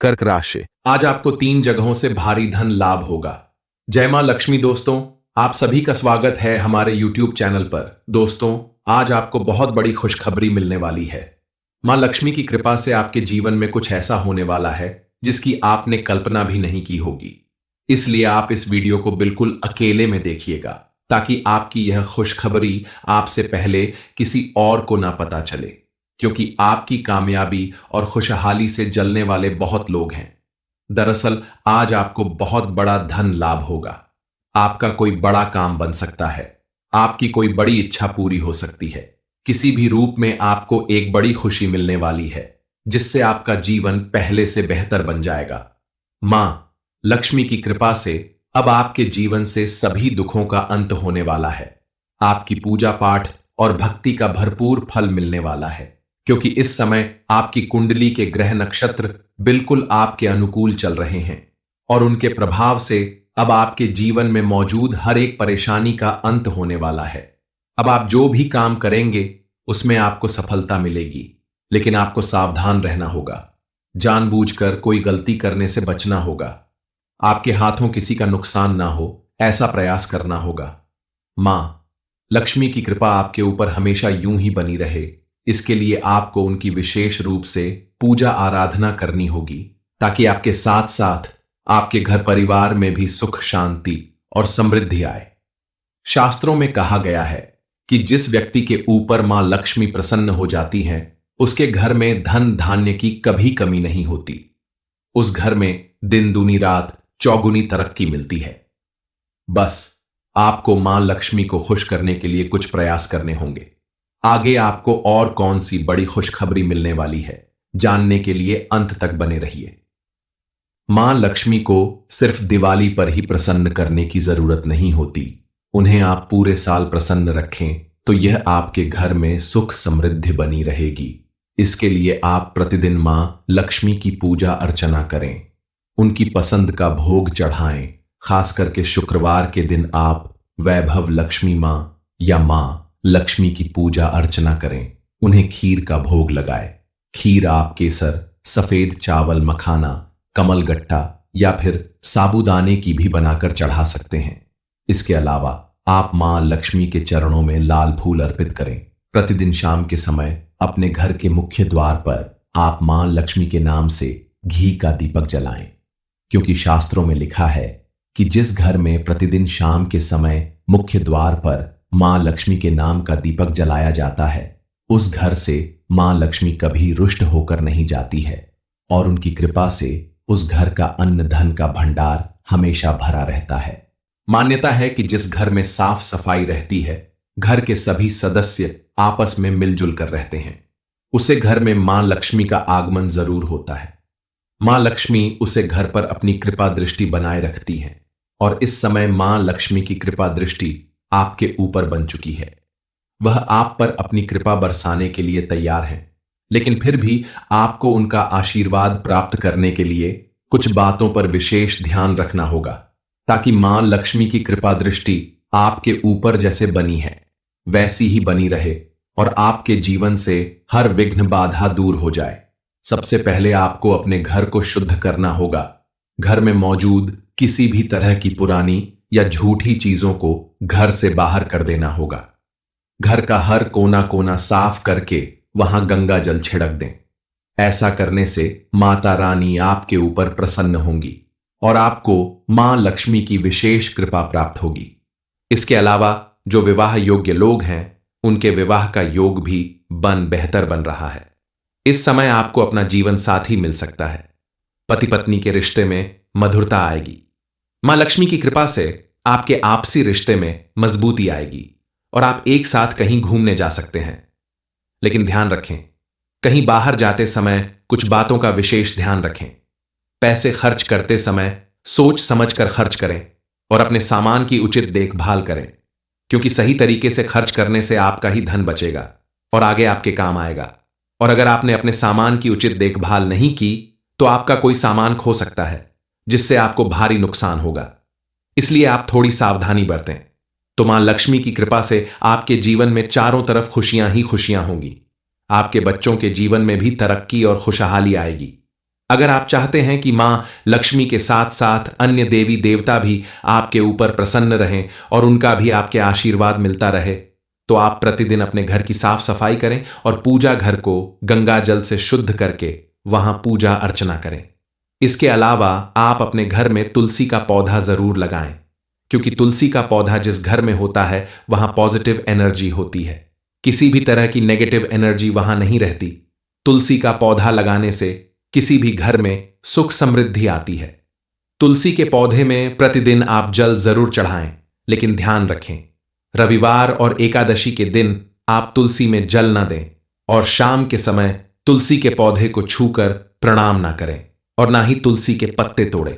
कर्क राशि। आज आपको 3 जगहों से भारी धन लाभ होगा। जय मां लक्ष्मी। दोस्तों, आप सभी का स्वागत है हमारे YouTube चैनल पर। दोस्तों, आज आपको बहुत बड़ी खुशखबरी मिलने वाली है। मां लक्ष्मी की कृपा से आपके जीवन में कुछ ऐसा होने वाला है जिसकी आपने कल्पना भी नहीं की होगी। इसलिए आप इस वीडियो को बिल्कुल अकेले में देखिएगा ताकि आपकी यह खुशखबरी आपसे पहले किसी और को ना पता चले, क्योंकि आपकी कामयाबी और खुशहाली से जलने वाले बहुत लोग हैं। दरअसल आज आपको बहुत बड़ा धन लाभ होगा। आपका कोई बड़ा काम बन सकता है। आपकी कोई बड़ी इच्छा पूरी हो सकती है। किसी भी रूप में आपको एक बड़ी खुशी मिलने वाली है जिससे आपका जीवन पहले से बेहतर बन जाएगा। मां लक्ष्मी की कृपा से अब आपके जीवन से सभी दुखों का अंत होने वाला है। आपकी पूजा पाठ और भक्ति का भरपूर फल मिलने वाला है, क्योंकि इस समय आपकी कुंडली के ग्रह नक्षत्र बिल्कुल आपके अनुकूल चल रहे हैं और उनके प्रभाव से अब आपके जीवन में मौजूद हर एक परेशानी का अंत होने वाला है। अब आप जो भी काम करेंगे उसमें आपको सफलता मिलेगी, लेकिन आपको सावधान रहना होगा। जानबूझकर कोई गलती करने से बचना होगा। आपके हाथों किसी का नुकसान ना हो, ऐसा प्रयास करना होगा। मां लक्ष्मी की कृपा आपके ऊपर हमेशा यूं ही बनी रहे, इसके लिए आपको उनकी विशेष रूप से पूजा आराधना करनी होगी, ताकि आपके साथ साथ आपके घर परिवार में भी सुख शांति और समृद्धि आए। शास्त्रों में कहा गया है कि जिस व्यक्ति के ऊपर मां लक्ष्मी प्रसन्न हो जाती हैं, उसके घर में धन धान्य की कभी कमी नहीं होती। उस घर में दिन दूनी रात चौगुनी तरक्की मिलती है। बस आपको मां लक्ष्मी को खुश करने के लिए कुछ प्रयास करने होंगे। आगे आपको और कौन सी बड़ी खुशखबरी मिलने वाली है, जानने के लिए अंत तक बने रहिए। मां लक्ष्मी को सिर्फ दिवाली पर ही प्रसन्न करने की जरूरत नहीं होती। उन्हें आप पूरे साल प्रसन्न रखें तो यह आपके घर में सुख समृद्धि बनी रहेगी। इसके लिए आप प्रतिदिन मां लक्ष्मी की पूजा अर्चना करें, उनकी पसंद का भोग चढ़ाएं। खास करके शुक्रवार के दिन आप वैभव लक्ष्मी मां या मां लक्ष्मी की पूजा अर्चना करें। उन्हें खीर का भोग लगाएं। खीर आप केसर, सफेद चावल, मखाना, कमलगट्टा या फिर साबूदाने की भी बनाकर चढ़ा सकते हैं। इसके अलावा आप मां लक्ष्मी के चरणों में लाल फूल अर्पित करें। प्रतिदिन शाम के समय अपने घर के मुख्य द्वार पर आप मां लक्ष्मी के नाम से घी का दीपक जलाएं, क्योंकि शास्त्रों में लिखा है कि जिस घर में प्रतिदिन शाम के समय मुख्य द्वार पर मां लक्ष्मी के नाम का दीपक जलाया जाता है, उस घर से मां लक्ष्मी कभी रुष्ट होकर नहीं जाती है और उनकी कृपा से उस घर का अन्न धन का भंडार हमेशा भरा रहता है। मान्यता है कि जिस घर में साफ सफाई रहती है, घर के सभी सदस्य आपस में मिलजुल कर रहते हैं, उसे घर में मां लक्ष्मी का आगमन जरूर होता है। मां लक्ष्मी उसे घर पर अपनी कृपा दृष्टि बनाए रखती हैं और इस समय मां लक्ष्मी की कृपा दृष्टि आपके ऊपर बन चुकी है। वह आप पर अपनी कृपा बरसाने के लिए तैयार हैं, लेकिन फिर भी आपको उनका आशीर्वाद प्राप्त करने के लिए कुछ बातों पर विशेष ध्यान रखना होगा, ताकि मां लक्ष्मी की कृपा दृष्टि आपके ऊपर जैसे बनी है वैसी ही बनी रहे और आपके जीवन से हर विघ्न बाधा दूर हो जाए। सबसे पहले आपको अपने घर को शुद्ध करना होगा। घर में मौजूद किसी भी तरह की पुरानी या झूठी चीजों को घर से बाहर कर देना होगा। घर का हर कोना कोना साफ करके वहां गंगा जल छिड़क दें। ऐसा करने से माता रानी आपके ऊपर प्रसन्न होंगी और आपको मां लक्ष्मी की विशेष कृपा प्राप्त होगी। इसके अलावा जो विवाह योग्य लोग हैं, उनके विवाह का योग भी बेहतर बन रहा है। इस समय आपको अपना जीवन साथी मिल सकता है। पति पत्नी के रिश्ते में मधुरता आएगी। मां लक्ष्मी की कृपा से आपके आपसी रिश्ते में मजबूती आएगी और आप एक साथ कहीं घूमने जा सकते हैं। लेकिन ध्यान रखें, कहीं बाहर जाते समय कुछ बातों का विशेष ध्यान रखें। पैसे खर्च करते समय सोच समझकर खर्च करें और अपने सामान की उचित देखभाल करें, क्योंकि सही तरीके से खर्च करने से आपका ही धन बचेगा और आगे आपके काम आएगा। और अगर आपने अपने सामान की उचित देखभाल नहीं की तो आपका कोई सामान खो सकता है, जिससे आपको भारी नुकसान होगा। इसलिए आप थोड़ी सावधानी बरतें, तो मां लक्ष्मी की कृपा से आपके जीवन में चारों तरफ खुशियां ही खुशियां होंगी। आपके बच्चों के जीवन में भी तरक्की और खुशहाली आएगी। अगर आप चाहते हैं कि मां लक्ष्मी के साथ साथ अन्य देवी देवता भी आपके ऊपर प्रसन्न रहें और उनका भी आपके आशीर्वाद मिलता रहे, तो आप प्रतिदिन अपने घर की साफ सफाई करें और पूजा घर को गंगा जल से शुद्ध करके वहां पूजा अर्चना करें। इसके अलावा आप अपने घर में तुलसी का पौधा जरूर लगाएं, क्योंकि तुलसी का पौधा जिस घर में होता है वहां पॉजिटिव एनर्जी होती है। किसी भी तरह की नेगेटिव एनर्जी वहां नहीं रहती। तुलसी का पौधा लगाने से किसी भी घर में सुख समृद्धि आती है। तुलसी के पौधे में प्रतिदिन आप जल जरूर चढ़ाएं, लेकिन ध्यान रखें, रविवार और एकादशी के दिन आप तुलसी में जल न दें और शाम के समय तुलसी के पौधे को छूकर प्रणाम ना करें और ना ही तुलसी के पत्ते तोड़ें।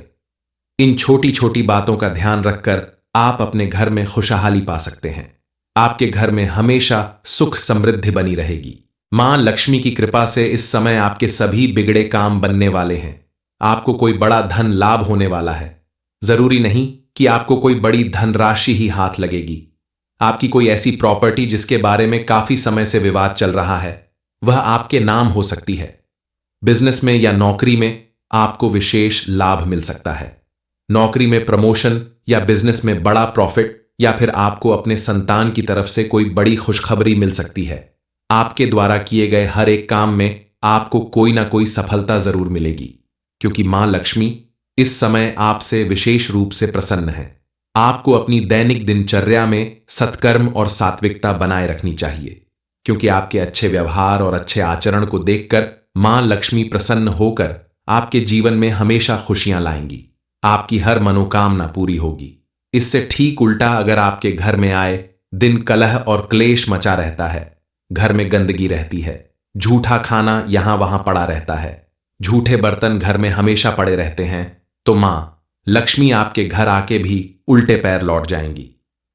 इन छोटी छोटी बातों का ध्यान रखकर आप अपने घर में खुशहाली पा सकते हैं। आपके घर में हमेशा सुख समृद्धि बनी रहेगी। मां लक्ष्मी की कृपा से इस समय आपके सभी बिगड़े काम बनने वाले हैं। आपको कोई बड़ा धन लाभ होने वाला है। जरूरी नहीं कि आपको कोई बड़ी धनराशि ही हाथ लगेगी। आपकी कोई ऐसी प्रॉपर्टी जिसके बारे में काफी समय से विवाद चल रहा है, वह आपके नाम हो सकती है। बिजनेस में या नौकरी में आपको विशेष लाभ मिल सकता है। नौकरी में प्रमोशन या बिजनेस में बड़ा प्रॉफिट, या फिर आपको अपने संतान की तरफ से कोई बड़ी खुशखबरी मिल सकती है। आपके द्वारा किए गए हर एक काम में आपको कोई ना कोई सफलता जरूर मिलेगी, क्योंकि मां लक्ष्मी इस समय आपसे विशेष रूप से प्रसन्न है। आपको अपनी दैनिक दिनचर्या में सत्कर्म और सात्विकता बनाए रखनी चाहिए, क्योंकि आपके अच्छे व्यवहार और अच्छे आचरण को देखकर मां लक्ष्मी प्रसन्न होकर आपके जीवन में हमेशा खुशियां लाएंगी। आपकी हर मनोकामना पूरी होगी। इससे ठीक उल्टा अगर आपके घर में आए दिन कलह और क्लेश मचा रहता है, घर में गंदगी रहती है, झूठा खाना यहां वहां पड़ा रहता है, झूठे बर्तन घर में हमेशा पड़े रहते हैं, तो मां लक्ष्मी आपके घर आके भी उल्टे पैर लौट जाएंगी।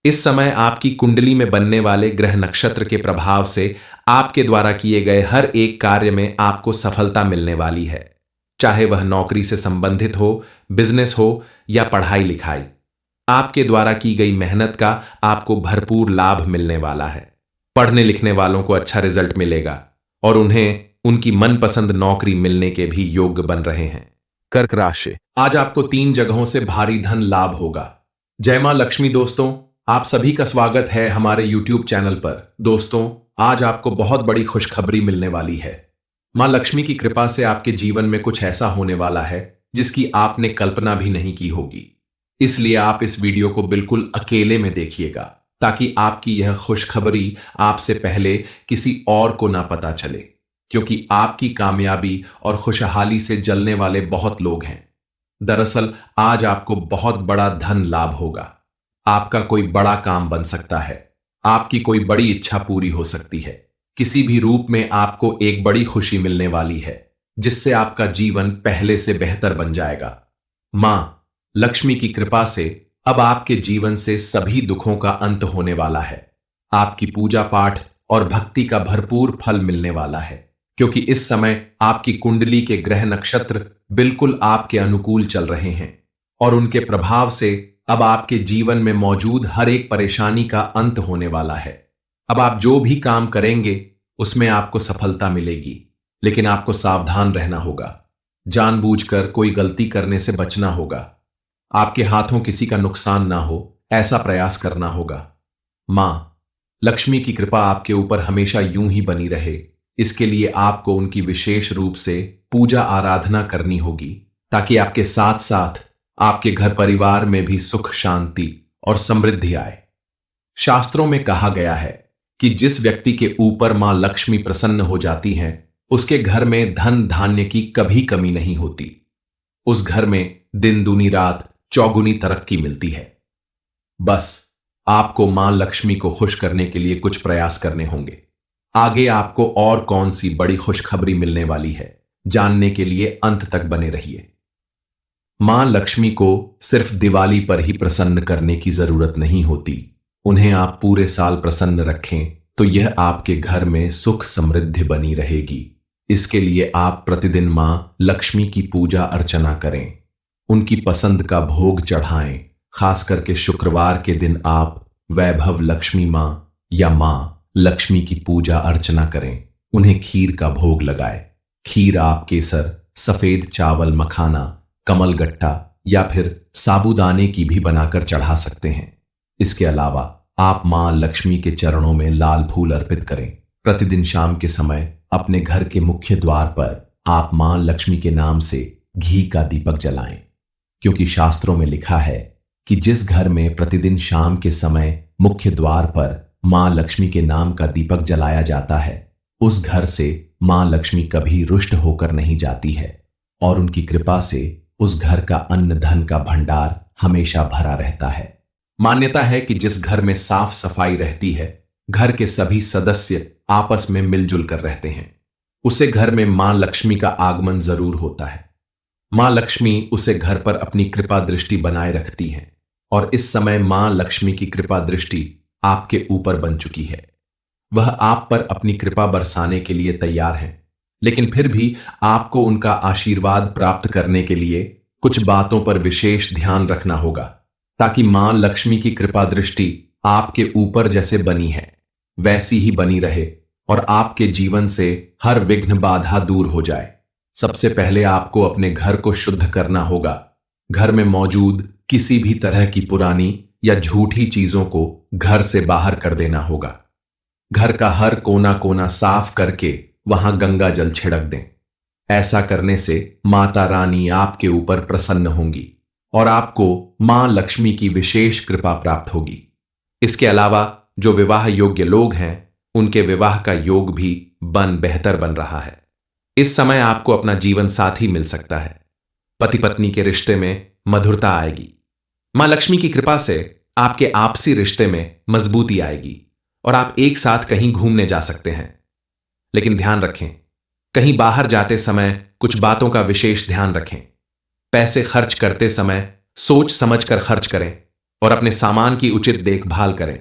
इस समय आपकी कुंडली में बनने वाले ग्रह नक्षत्र के प्रभाव से आपके द्वारा किए गए हर एक कार्य में आपको सफलता मिलने वाली है, चाहे वह नौकरी से संबंधित हो, बिजनेस हो या पढ़ाई लिखाई। आपके द्वारा की गई मेहनत का आपको भरपूर लाभ मिलने वाला है। पढ़ने लिखने वालों को अच्छा रिजल्ट मिलेगा और उन्हें उनकी मनपसंद नौकरी मिलने के भी योग्य बन रहे हैं। कर्क राशि, आज आपको 3 जगहों से भारी धन लाभ होगा। जय मां लक्ष्मी। दोस्तों, आप सभी का स्वागत है हमारे YouTube चैनल पर। दोस्तों, आज आपको बहुत बड़ी खुशखबरी मिलने वाली है। मां लक्ष्मी की कृपा से आपके जीवन में कुछ ऐसा होने वाला है जिसकी आपने कल्पना भी नहीं की होगी। इसलिए आप इस वीडियो को बिल्कुल अकेले में देखिएगा, ताकि आपकी यह खुशखबरी आपसे पहले किसी और को ना पता चले, क्योंकि आपकी कामयाबी और खुशहाली से जलने वाले बहुत लोग हैं। दरअसल आज आपको बहुत बड़ा धन लाभ होगा। आपका कोई बड़ा काम बन सकता है। आपकी कोई बड़ी इच्छा पूरी हो सकती है। किसी भी रूप में आपको एक बड़ी खुशी मिलने वाली है, जिससे आपका जीवन पहले से बेहतर बन जाएगा। मां लक्ष्मी की कृपा से अब आपके जीवन से सभी दुखों का अंत होने वाला है। आपकी पूजा पाठ और भक्ति का भरपूर फल मिलने वाला है, क्योंकि इस समय आपकी कुंडली के ग्रह नक्षत्र बिल्कुल आपके अनुकूल चल रहे हैं और उनके प्रभाव से अब आपके जीवन में मौजूद हर एक परेशानी का अंत होने वाला है। अब आप जो भी काम करेंगे उसमें आपको सफलता मिलेगी, लेकिन आपको सावधान रहना होगा। जानबूझकर कोई गलती करने से बचना होगा। आपके हाथों किसी का नुकसान ना हो, ऐसा प्रयास करना होगा। मां लक्ष्मी की कृपा आपके ऊपर हमेशा यूं ही बनी रहे, इसके लिए आपको उनकी विशेष रूप से पूजा आराधना करनी होगी, ताकि आपके साथ साथ आपके घर परिवार में भी सुख शांति और समृद्धि आए। शास्त्रों में कहा गया है कि जिस व्यक्ति के ऊपर मां लक्ष्मी प्रसन्न हो जाती हैं, उसके घर में धन धान्य की कभी कमी नहीं होती। उस घर में दिन दूनी रात चौगुनी तरक्की मिलती है। बस आपको मां लक्ष्मी को खुश करने के लिए कुछ प्रयास करने होंगे। आगे आपको और कौन सी बड़ी खुशखबरी मिलने वाली है, जानने के लिए अंत तक बने रहिए। मां लक्ष्मी को सिर्फ दिवाली पर ही प्रसन्न करने की जरूरत नहीं होती। उन्हें आप पूरे साल प्रसन्न रखें तो यह आपके घर में सुख समृद्धि बनी रहेगी। इसके लिए आप प्रतिदिन मां लक्ष्मी की पूजा अर्चना करें, उनकी पसंद का भोग चढ़ाएं। खास करके शुक्रवार के दिन आप वैभव लक्ष्मी मां या मां लक्ष्मी की पूजा अर्चना करें। उन्हें खीर का भोग लगाएं। खीर आप केसर, सफेद चावल मखाना, कमल गट्टा या फिर साबूदाने की भी बनाकर चढ़ा सकते हैं। इसके अलावा आप मां लक्ष्मी के चरणों में लाल फूल अर्पित करें। प्रतिदिन शाम के समय अपने घर के मुख्य द्वार पर आप मां लक्ष्मी के नाम से घी का दीपक जलाएं, क्योंकि शास्त्रों में लिखा है कि जिस घर में प्रतिदिन शाम के समय मुख्य द्वार पर मां लक्ष्मी के नाम का दीपक जलाया जाता है, उस घर से मां लक्ष्मी कभी रुष्ट होकर नहीं जाती है और उनकी कृपा से उस घर का अन्न धन का भंडार हमेशा भरा रहता है। मान्यता है कि जिस घर में साफ सफाई रहती है, घर के सभी सदस्य आपस में मिलजुल कर रहते हैं, उसे घर में मां लक्ष्मी का आगमन जरूर होता है। मां लक्ष्मी उसे घर पर अपनी कृपा दृष्टि बनाए रखती हैं और इस समय मां लक्ष्मी की कृपा दृष्टि आपके ऊपर बन चुकी है। वह आप पर अपनी कृपा बरसाने के लिए तैयार हैं, लेकिन फिर भी आपको उनका आशीर्वाद प्राप्त करने के लिए कुछ बातों पर विशेष ध्यान रखना होगा, ताकि मां लक्ष्मी की कृपा दृष्टि आपके ऊपर जैसे बनी है वैसी ही बनी रहे और आपके जीवन से हर विघ्न बाधा दूर हो जाए। सबसे पहले आपको अपने घर को शुद्ध करना होगा। घर में मौजूद किसी भी तरह की पुरानी या झूठी चीजों को घर से बाहर कर देना होगा। घर का हर कोना कोना साफ करके वहां गंगा जल छिड़क दें। ऐसा करने से माता रानी आपके ऊपर प्रसन्न होंगी और आपको मां लक्ष्मी की विशेष कृपा प्राप्त होगी। इसके अलावा जो विवाह योग्य लोग हैं, उनके विवाह का योग भी बेहतर बन रहा है। इस समय आपको अपना जीवन साथी मिल सकता है। पति पत्नी के रिश्ते में मधुरता आएगी। मां लक्ष्मी की कृपा से आपके आपसी रिश्ते में मजबूती आएगी और आप एक साथ कहीं घूमने जा सकते हैं। लेकिन ध्यान रखें, कहीं बाहर जाते समय कुछ बातों का विशेष ध्यान रखें। पैसे खर्च करते समय सोच समझकर खर्च करें और अपने सामान की उचित देखभाल करें,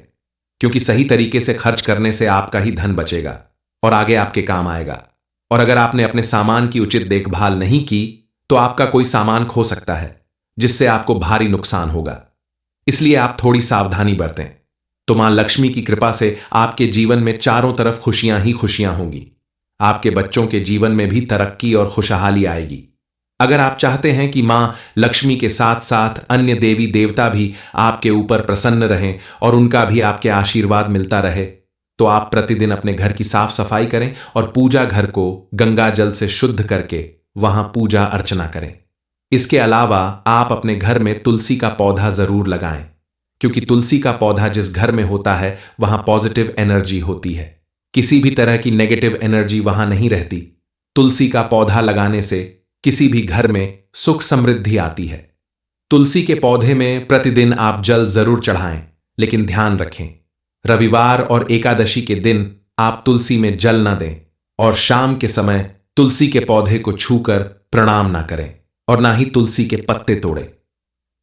क्योंकि सही तरीके से खर्च करने से आपका ही धन बचेगा और आगे आपके काम आएगा। और अगर आपने अपने सामान की उचित देखभाल नहीं की तो आपका कोई सामान खो सकता है, जिससे आपको भारी नुकसान होगा। इसलिए आप थोड़ी सावधानी बरतें, तो मां लक्ष्मी की कृपा से आपके जीवन में चारों तरफ खुशियां ही खुशियां होंगी। आपके बच्चों के जीवन में भी तरक्की और खुशहाली आएगी। अगर आप चाहते हैं कि मां लक्ष्मी के साथ साथ अन्य देवी देवता भी आपके ऊपर प्रसन्न रहें और उनका भी आपके आशीर्वाद मिलता रहे, तो आप प्रतिदिन अपने घर की साफ सफाई करें और पूजा घर को गंगा जल से शुद्ध करके वहां पूजा अर्चना करें। इसके अलावा आप अपने घर में तुलसी का पौधा जरूर लगाएं, क्योंकि तुलसी का पौधा जिस घर में होता है वहां पॉजिटिव एनर्जी होती है। किसी भी तरह की नेगेटिव एनर्जी वहां नहीं रहती। तुलसी का पौधा लगाने से किसी भी घर में सुख समृद्धि आती है। तुलसी के पौधे में प्रतिदिन आप जल जरूर चढ़ाएं, लेकिन ध्यान रखें, रविवार और एकादशी के दिन आप तुलसी में जल न दें और शाम के समय तुलसी के पौधे को छूकर प्रणाम ना करें और ना ही तुलसी के पत्ते तोड़ें।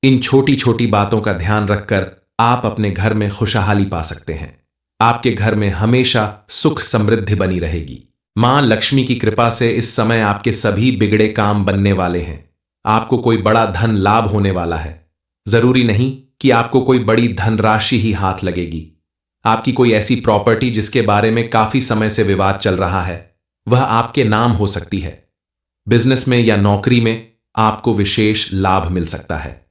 इन छोटी छोटी बातों का ध्यान रखकर आप अपने घर में खुशहाली पा सकते हैं। आपके घर में हमेशा सुख समृद्धि बनी रहेगी। मां लक्ष्मी की कृपा से इस समय आपके सभी बिगड़े काम बनने वाले हैं। आपको कोई बड़ा धन लाभ होने वाला है। जरूरी नहीं कि आपको कोई बड़ी धनराशि ही हाथ लगेगी। आपकी कोई ऐसी प्रॉपर्टी जिसके बारे में काफी समय से विवाद चल रहा है, वह आपके नाम हो सकती है। बिजनेस में या नौकरी में आपको विशेष लाभ मिल सकता है।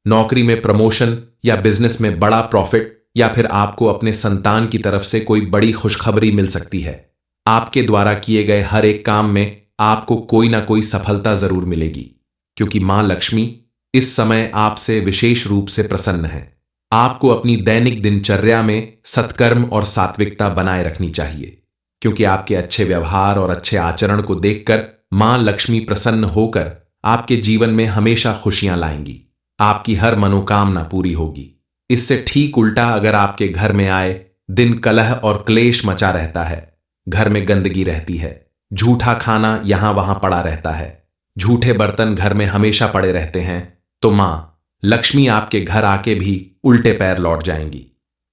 नौकरी में प्रमोशन या बिजनेस में बड़ा प्रॉफिट, या फिर आपको अपने संतान की तरफ से कोई बड़ी खुशखबरी मिल सकती है। आपके द्वारा किए गए हर एक काम में आपको कोई ना कोई सफलता जरूर मिलेगी, क्योंकि मां लक्ष्मी इस समय आपसे विशेष रूप से प्रसन्न है। आपको अपनी दैनिक दिनचर्या में सत्कर्म और सात्विकता बनाए रखनी चाहिए, क्योंकि आपके अच्छे व्यवहार और अच्छे आचरण को देखकर मां लक्ष्मी प्रसन्न होकर आपके जीवन में हमेशा खुशियां लाएंगी। आपकी हर मनोकामना पूरी होगी। इससे ठीक उल्टा अगर आपके घर में आए दिन कलह और क्लेश मचा रहता है, घर में गंदगी रहती है, झूठा खाना यहां वहां पड़ा रहता है, झूठे बर्तन घर में हमेशा पड़े रहते हैं, तो मां लक्ष्मी आपके घर आके भी उल्टे पैर लौट जाएंगी।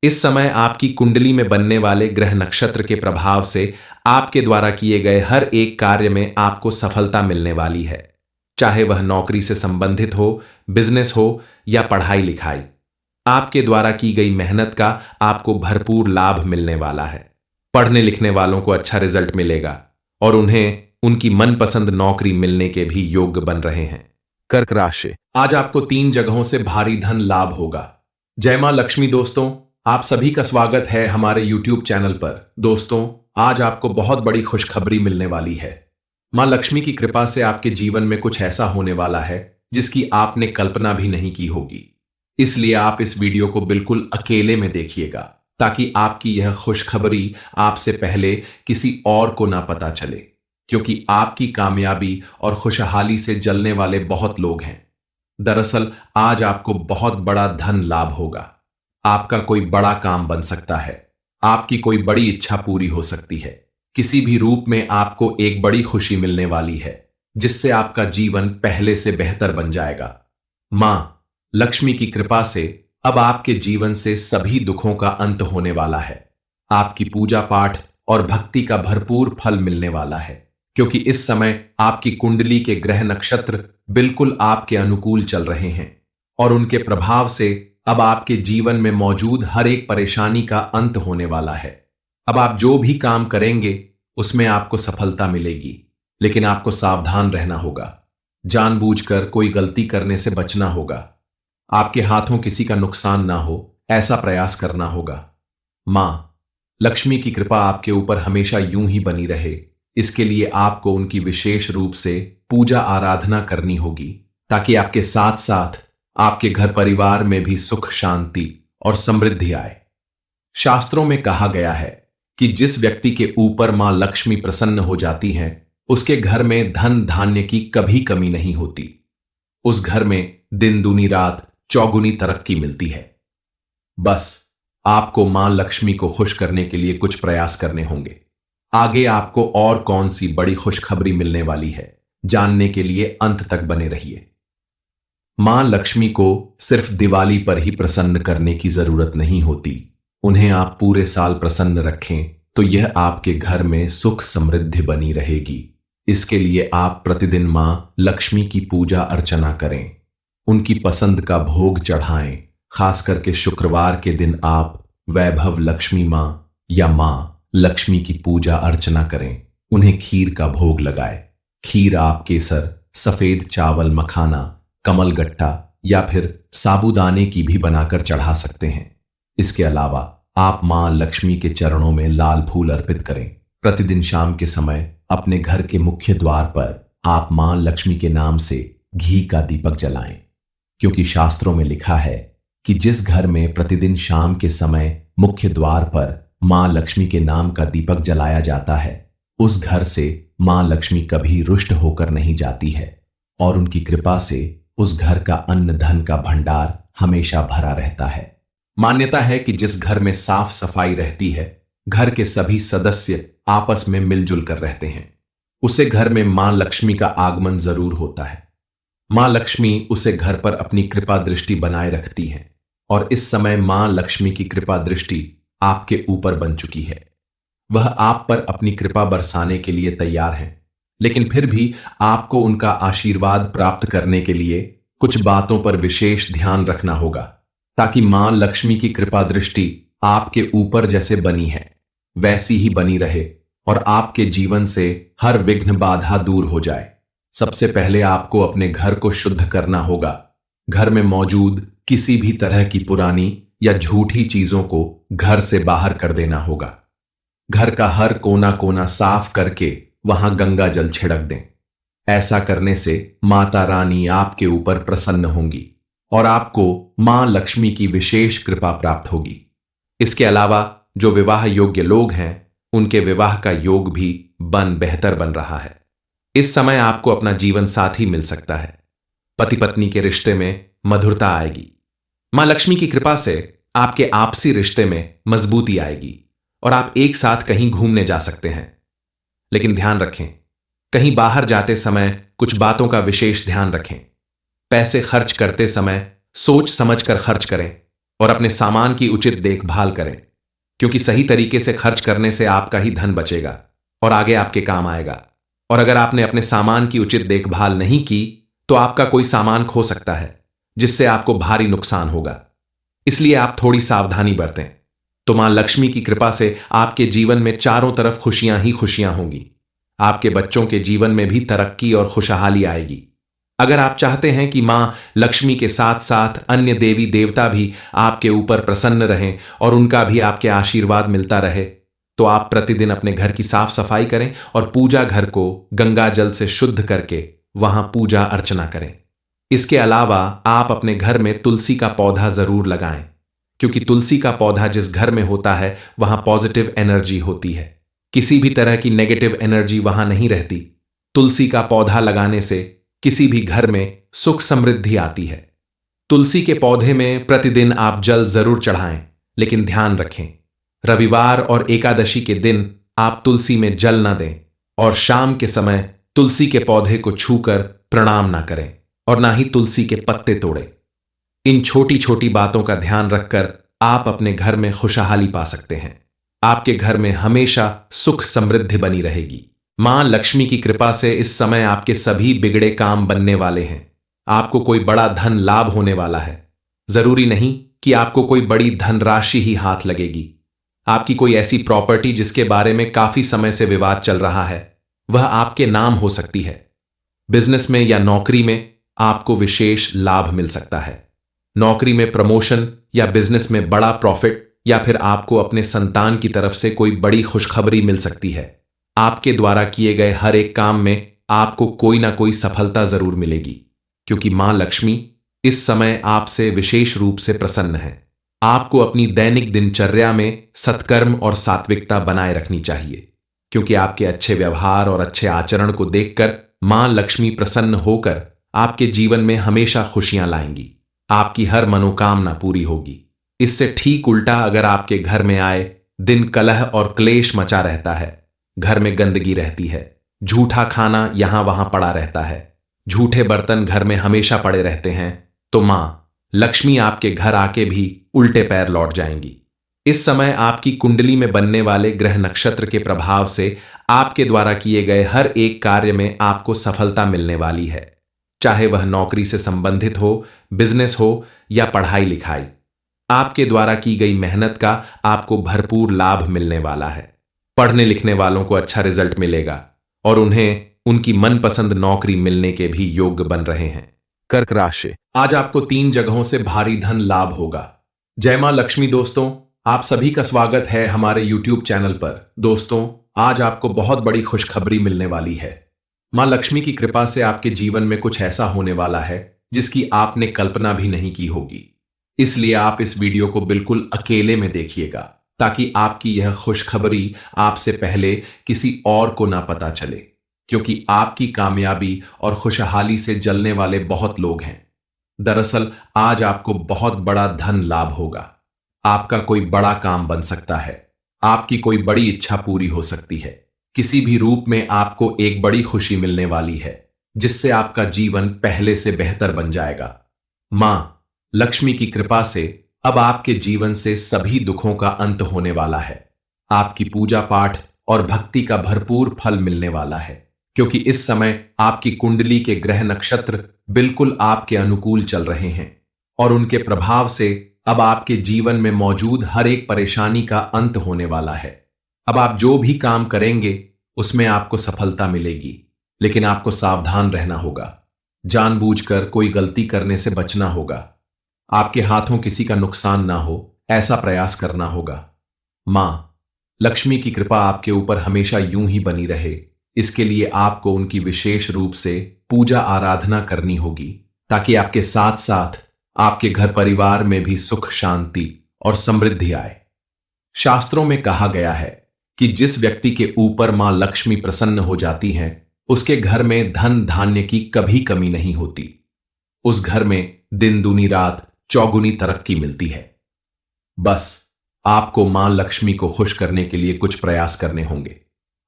इस समय आपकी कुंडली में बनने वाले ग्रह नक्षत्र के प्रभाव से आपके द्वारा किए गए हर एक कार्य में आपको सफलता मिलने वाली है, चाहे वह नौकरी से संबंधित हो, बिजनेस हो या पढ़ाई लिखाई। आपके द्वारा की गई मेहनत का आपको भरपूर लाभ मिलने वाला है। पढ़ने लिखने वालों को अच्छा रिजल्ट मिलेगा और उन्हें उनकी मनपसंद नौकरी मिलने के भी योग्य बन रहे हैं। कर्क राशि, आज आपको 3 जगहों से भारी धन लाभ होगा। जय मां लक्ष्मी। दोस्तों, आप सभी का स्वागत है हमारे YouTube चैनल पर। दोस्तों, आज आपको बहुत बड़ी खुशखबरी मिलने वाली है। मां लक्ष्मी की कृपा से आपके जीवन में कुछ ऐसा होने वाला है जिसकी आपने कल्पना भी नहीं की होगी। इसलिए आप इस वीडियो को बिल्कुल अकेले में देखिएगा ताकि आपकी यह खुशखबरी आपसे पहले किसी और को ना पता चले, क्योंकि आपकी कामयाबी और खुशहाली से जलने वाले बहुत लोग हैं। दरअसल आज आपको बहुत बड़ा धन लाभ होगा। आपका कोई बड़ा काम बन सकता है। आपकी कोई बड़ी इच्छा पूरी हो सकती है। किसी भी रूप में आपको एक बड़ी खुशी मिलने वाली है जिससे आपका जीवन पहले से बेहतर बन जाएगा। मां लक्ष्मी की कृपा से अब आपके जीवन से सभी दुखों का अंत होने वाला है। आपकी पूजा पाठ और भक्ति का भरपूर फल मिलने वाला है, क्योंकि इस समय आपकी कुंडली के ग्रह नक्षत्र बिल्कुल आपके अनुकूल चल रहे हैं और उनके प्रभाव से अब आपके जीवन में मौजूद हर एक परेशानी का अंत होने वाला है। अब आप जो भी काम करेंगे उसमें आपको सफलता मिलेगी, लेकिन आपको सावधान रहना होगा। जानबूझकर कोई गलती करने से बचना होगा। आपके हाथों किसी का नुकसान ना हो, ऐसा प्रयास करना होगा। मां लक्ष्मी की कृपा आपके ऊपर हमेशा यूं ही बनी रहे, इसके लिए आपको उनकी विशेष रूप से पूजा आराधना करनी होगी, ताकि आपके साथ साथ आपके घर परिवार में भी सुख शांति और समृद्धि आए। शास्त्रों में कहा गया है कि जिस व्यक्ति के ऊपर मां लक्ष्मी प्रसन्न हो जाती हैं, उसके घर में धन धान्य की कभी कमी नहीं होती। उस घर में दिन दूनी रात चौगुनी तरक्की मिलती है। बस आपको मां लक्ष्मी को खुश करने के लिए कुछ प्रयास करने होंगे। आगे आपको और कौन सी बड़ी खुशखबरी मिलने वाली है, जानने के लिए अंत तक बने रहिए। मां लक्ष्मी को सिर्फ दिवाली पर ही प्रसन्न करने की जरूरत नहीं होती। उन्हें आप पूरे साल प्रसन्न रखें तो यह आपके घर में सुख समृद्धि बनी रहेगी। इसके लिए आप प्रतिदिन मां लक्ष्मी की पूजा अर्चना करें, उनकी पसंद का भोग चढ़ाएं। खास करके शुक्रवार के दिन आप वैभव लक्ष्मी मां या मां लक्ष्मी की पूजा अर्चना करें। उन्हें खीर का भोग लगाएं। खीर आप केसर, सफेद चावल, मखाना, कमलगट्टा या फिर साबूदाने की भी बनाकर चढ़ा सकते हैं। इसके अलावा आप मां लक्ष्मी के चरणों में लाल फूल अर्पित करें। प्रतिदिन शाम के समय अपने घर के मुख्य द्वार पर आप मां लक्ष्मी के नाम से घी का दीपक जलाएं, क्योंकि शास्त्रों में लिखा है कि जिस घर में प्रतिदिन शाम के समय मुख्य द्वार पर मां लक्ष्मी के नाम का दीपक जलाया जाता है, उस घर से मां लक्ष्मी कभी रुष्ट होकर नहीं जाती है और उनकी कृपा से उस घर का अन्न धन का भंडार हमेशा भरा रहता है। मान्यता है कि जिस घर में साफ सफाई रहती है, घर के सभी सदस्य आपस में मिलजुल कर रहते हैं, उसे घर में मां लक्ष्मी का आगमन जरूर होता है। मां लक्ष्मी उसे घर पर अपनी कृपा दृष्टि बनाए रखती हैं और इस समय मां लक्ष्मी की कृपा दृष्टि आपके ऊपर बन चुकी है। वह आप पर अपनी कृपा बरसाने के लिए तैयार हैं, लेकिन फिर भी आपको उनका आशीर्वाद प्राप्त करने के लिए कुछ बातों पर विशेष ध्यान रखना होगा, ताकि मां लक्ष्मी की कृपा दृष्टि आपके ऊपर जैसे बनी है वैसी ही बनी रहे और आपके जीवन से हर विघ्न बाधा दूर हो जाए। सबसे पहले आपको अपने घर को शुद्ध करना होगा। घर में मौजूद किसी भी तरह की पुरानी या झूठी चीजों को घर से बाहर कर देना होगा। घर का हर कोना कोना साफ करके वहां गंगा जल छिड़क दें। ऐसा करने से माता रानी आपके ऊपर प्रसन्न होंगी और आपको मां लक्ष्मी की विशेष कृपा प्राप्त होगी। इसके अलावा जो विवाह योग्य लोग हैं, उनके विवाह का योग भी बेहतर बन रहा है। इस समय आपको अपना जीवन साथी मिल सकता है। पति पत्नी के रिश्ते में मधुरता आएगी। मां लक्ष्मी की कृपा से आपके आपसी रिश्ते में मजबूती आएगी और आप एक साथ कहीं घूमने जा सकते हैं। लेकिन ध्यान रखें, कहीं बाहर जाते समय कुछ बातों का विशेष ध्यान रखें। पैसे खर्च करते समय सोच समझकर खर्च करें और अपने सामान की उचित देखभाल करें, क्योंकि सही तरीके से खर्च करने से आपका ही धन बचेगा और आगे आपके काम आएगा। और अगर आपने अपने सामान की उचित देखभाल नहीं की तो आपका कोई सामान खो सकता है, जिससे आपको भारी नुकसान होगा। इसलिए आप थोड़ी सावधानी बरतें, तो मां लक्ष्मी की कृपा से आपके जीवन में चारों तरफ खुशियां ही खुशियां होंगी। आपके बच्चों के जीवन में भी तरक्की और खुशहाली आएगी। अगर आप चाहते हैं कि मां लक्ष्मी के साथ साथ अन्य देवी देवता भी आपके ऊपर प्रसन्न रहें और उनका भी आपके आशीर्वाद मिलता रहे, तो आप प्रतिदिन अपने घर की साफ सफाई करें और पूजा घर को गंगा जल से शुद्ध करके वहां पूजा अर्चना करें। इसके अलावा आप अपने घर में तुलसी का पौधा जरूर लगाएं, क्योंकि तुलसी का पौधा जिस घर में होता है वहां पॉजिटिव एनर्जी होती है, किसी भी तरह की नेगेटिव एनर्जी वहां नहीं रहती। तुलसी का पौधा लगाने से किसी भी घर में सुख समृद्धि आती है। तुलसी के पौधे में प्रतिदिन आप जल जरूर चढ़ाएं, लेकिन ध्यान रखें, रविवार और एकादशी के दिन आप तुलसी में जल न दें और शाम के समय तुलसी के पौधे को छूकर प्रणाम ना करें और ना ही तुलसी के पत्ते तोड़ें। इन छोटी छोटी बातों का ध्यान रखकर आप अपने घर में खुशहाली पा सकते हैं। आपके घर में हमेशा सुख समृद्धि बनी रहेगी। मां लक्ष्मी की कृपा से इस समय आपके सभी बिगड़े काम बनने वाले हैं। आपको कोई बड़ा धन लाभ होने वाला है। जरूरी नहीं कि आपको कोई बड़ी धनराशि ही हाथ लगेगी। आपकी कोई ऐसी प्रॉपर्टी जिसके बारे में काफी समय से विवाद चल रहा है, वह आपके नाम हो सकती है। बिजनेस में या नौकरी में आपको विशेष लाभ मिल सकता है। नौकरी में प्रमोशन या बिजनेस में बड़ा प्रॉफिट, या फिर आपको अपने संतान की तरफ से कोई बड़ी खुशखबरी मिल सकती है। आपके द्वारा किए गए हर एक काम में आपको कोई ना कोई सफलता जरूर मिलेगी, क्योंकि मां लक्ष्मी इस समय आपसे विशेष रूप से प्रसन्न है। आपको अपनी दैनिक दिनचर्या में सत्कर्म और सात्विकता बनाए रखनी चाहिए, क्योंकि आपके अच्छे व्यवहार और अच्छे आचरण को देखकर मां लक्ष्मी प्रसन्न होकर आपके जीवन में हमेशा खुशियां लाएंगी। आपकी हर मनोकामना पूरी होगी। इससे ठीक उल्टा अगर आपके घर में आए दिन कलह और क्लेश मचा रहता है, घर में गंदगी रहती है, झूठा खाना यहां वहां पड़ा रहता है, झूठे बर्तन घर में हमेशा पड़े रहते हैं, तो मां लक्ष्मी आपके घर आके भी उल्टे पैर लौट जाएंगी। इस समय आपकी कुंडली में बनने वाले ग्रह नक्षत्र के प्रभाव से आपके द्वारा किए गए हर एक कार्य में आपको सफलता मिलने वाली है, चाहे वह नौकरी से संबंधित हो, बिजनेस हो या पढ़ाई लिखाई। आपके द्वारा की गई मेहनत का आपको भरपूर लाभ मिलने वाला है। पढ़ने लिखने वालों को अच्छा रिजल्ट मिलेगा और उन्हें उनकी मनपसंद नौकरी मिलने के भी योग्य बन रहे हैं। कर्क राशि, आज आपको 3 जगहों से भारी धन लाभ होगा। जय मां लक्ष्मी। दोस्तों, आप सभी का स्वागत है हमारे YouTube चैनल पर। दोस्तों, आज आपको बहुत बड़ी खुशखबरी मिलने वाली है। मां लक्ष्मी की कृपा से आपके जीवन में कुछ ऐसा होने वाला है जिसकी आपने कल्पना भी नहीं की होगी। इसलिए आप इस वीडियो को बिल्कुल अकेले में देखिएगा, ताकि आपकी यह खुशखबरी आपसे पहले किसी और को ना पता चले, क्योंकि आपकी कामयाबी और खुशहाली से जलने वाले बहुत लोग हैं। दरअसल आज आपको बहुत बड़ा धन लाभ होगा। आपका कोई बड़ा काम बन सकता है। आपकी कोई बड़ी इच्छा पूरी हो सकती है। किसी भी रूप में आपको एक बड़ी खुशी मिलने वाली है, जिससे आपका जीवन पहले से बेहतर बन जाएगा। मां लक्ष्मी की कृपा से अब आपके जीवन से सभी दुखों का अंत होने वाला है। आपकी पूजा पाठ और भक्ति का भरपूर फल मिलने वाला है, क्योंकि इस समय आपकी कुंडली के ग्रह नक्षत्र बिल्कुल आपके अनुकूल चल रहे हैं और उनके प्रभाव से अब आपके जीवन में मौजूद हर एक परेशानी का अंत होने वाला है। अब आप जो भी काम करेंगे उसमें आपको सफलता मिलेगी, लेकिन आपको सावधान रहना होगा। जानबूझकर कोई गलती करने से बचना होगा। आपके हाथों किसी का नुकसान ना हो, ऐसा प्रयास करना होगा। मां लक्ष्मी की कृपा आपके ऊपर हमेशा यूं ही बनी रहे, इसके लिए आपको उनकी विशेष रूप से पूजा आराधना करनी होगी, ताकि आपके साथ साथ आपके घर परिवार में भी सुख शांति और समृद्धि आए। शास्त्रों में कहा गया है कि जिस व्यक्ति के ऊपर मां लक्ष्मी प्रसन्न हो जाती हैं, उसके घर में धन धान्य की कभी कमी नहीं होती। उस घर में दिन दूनी रात चौगुनी तरक्की मिलती है। बस आपको मां लक्ष्मी को खुश करने के लिए कुछ प्रयास करने होंगे।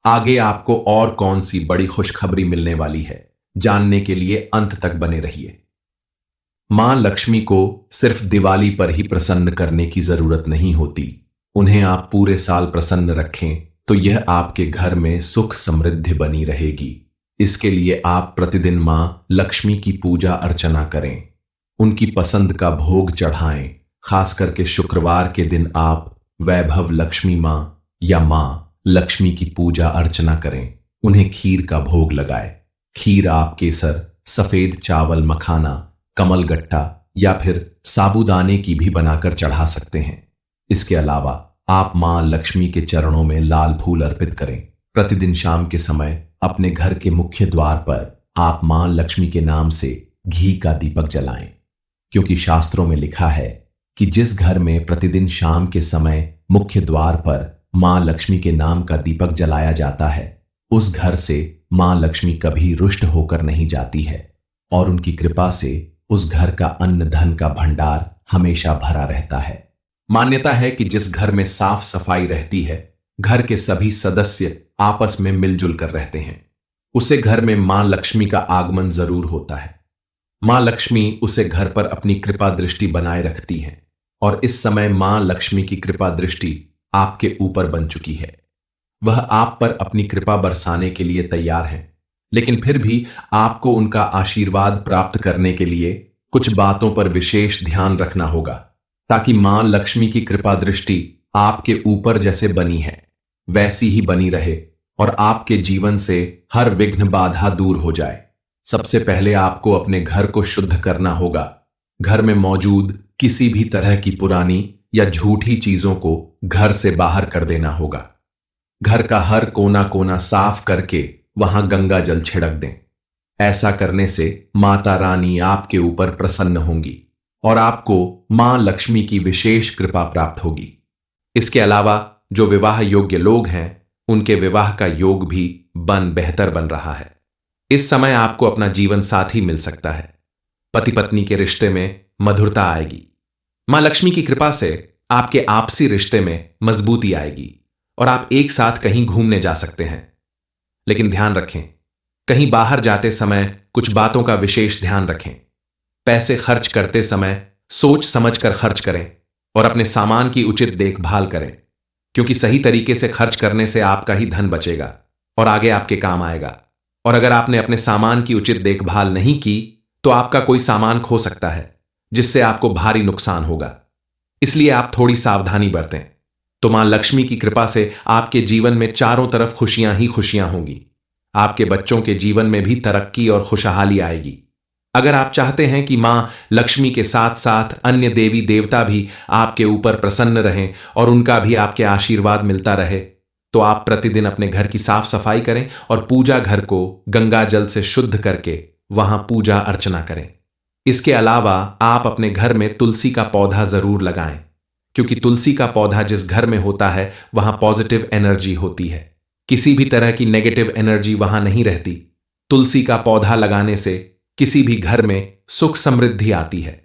आगे आपको और कौन सी बड़ी खुशखबरी मिलने वाली है, जानने के लिए अंत तक बने रहिए। मां लक्ष्मी को सिर्फ दिवाली पर ही प्रसन्न करने की जरूरत नहीं होती। उन्हें आप पूरे साल प्रसन्न रखें तो यह आपके घर में सुख समृद्धि बनी रहेगी। इसके लिए आप प्रतिदिन मां लक्ष्मी की पूजा अर्चना करें, उनकी पसंद का भोग चढ़ाएं। खास करके शुक्रवार के दिन आप वैभव लक्ष्मी मां या मां लक्ष्मी की पूजा अर्चना करें। उन्हें खीर का भोग लगाए। खीर आप केसर, सफेद चावल, मखाना, कमलगट्टा या फिर साबूदाने की भी बनाकर चढ़ा सकते हैं। इसके अलावा आप मां लक्ष्मी के चरणों में लाल फूल अर्पित करें। प्रतिदिन शाम के समय अपने घर के मुख्य द्वार पर आप मां लक्ष्मी के नाम से घी का दीपक जलाएं, क्योंकि शास्त्रों में लिखा है कि जिस घर में प्रतिदिन शाम के समय मुख्य द्वार पर मां लक्ष्मी के नाम का दीपक जलाया जाता है, उस घर से मां लक्ष्मी कभी रुष्ट होकर नहीं जाती है और उनकी कृपा से उस घर का अन्न धन का भंडार हमेशा भरा रहता है। मान्यता है कि जिस घर में साफ सफाई रहती है, घर के सभी सदस्य आपस में मिलजुल कर रहते हैं, उसे घर में मां लक्ष्मी का आगमन जरूर होता है। मां लक्ष्मी उसे घर पर अपनी कृपा दृष्टि बनाए रखती हैं और इस समय मां लक्ष्मी की कृपा दृष्टि आपके ऊपर बन चुकी है। वह आप पर अपनी कृपा बरसाने के लिए तैयार हैं, लेकिन फिर भी आपको उनका आशीर्वाद प्राप्त करने के लिए कुछ बातों पर विशेष ध्यान रखना होगा, ताकि मां लक्ष्मी की कृपा दृष्टि आपके ऊपर जैसे बनी है वैसी ही बनी रहे और आपके जीवन से हर विघ्न बाधा दूर हो जाए। सबसे पहले आपको अपने घर को शुद्ध करना होगा। घर में मौजूद किसी भी तरह की पुरानी या झूठी चीजों को घर से बाहर कर देना होगा। घर का हर कोना कोना साफ करके वहां गंगा जल छिड़क दें। ऐसा करने से माता रानी आपके ऊपर प्रसन्न होंगी और आपको मां लक्ष्मी की विशेष कृपा प्राप्त होगी। इसके अलावा जो विवाह योग्य लोग हैं, उनके विवाह का योग भी बेहतर बन रहा है। इस समय आपको अपना जीवन साथी मिल सकता है। पति पत्नी के रिश्ते में मधुरता आएगी। मां लक्ष्मी की कृपा से आपके आपसी रिश्ते में मजबूती आएगी और आप एक साथ कहीं घूमने जा सकते हैं। लेकिन ध्यान रखें, कहीं बाहर जाते समय कुछ बातों का विशेष ध्यान रखें। पैसे खर्च करते समय सोच समझकर खर्च करें और अपने सामान की उचित देखभाल करें, क्योंकि सही तरीके से खर्च करने से आपका ही धन बचेगा और आगे आपके काम आएगा। और अगर आपने अपने सामान की उचित देखभाल नहीं की तो आपका कोई सामान खो सकता है, जिससे आपको भारी नुकसान होगा। इसलिए आप थोड़ी सावधानी बरतें, तो मां लक्ष्मी की कृपा से आपके जीवन में चारों तरफ खुशियां ही खुशियां होंगी। आपके बच्चों के जीवन में भी तरक्की और खुशहाली आएगी। अगर आप चाहते हैं कि मां लक्ष्मी के साथ साथ अन्य देवी देवता भी आपके ऊपर प्रसन्न रहें और उनका भी आपके आशीर्वाद मिलता रहे, तो आप प्रतिदिन अपने घर की साफ सफाई करें और पूजा घर को गंगा जल से शुद्ध करके वहां पूजा अर्चना करें। इसके अलावा आप अपने घर में तुलसी का पौधा जरूर लगाएं, क्योंकि तुलसी का पौधा जिस घर में होता है वहां पॉजिटिव एनर्जी होती है। किसी भी तरह की नेगेटिव एनर्जी वहां नहीं रहती। तुलसी का पौधा लगाने से किसी भी घर में सुख समृद्धि आती है।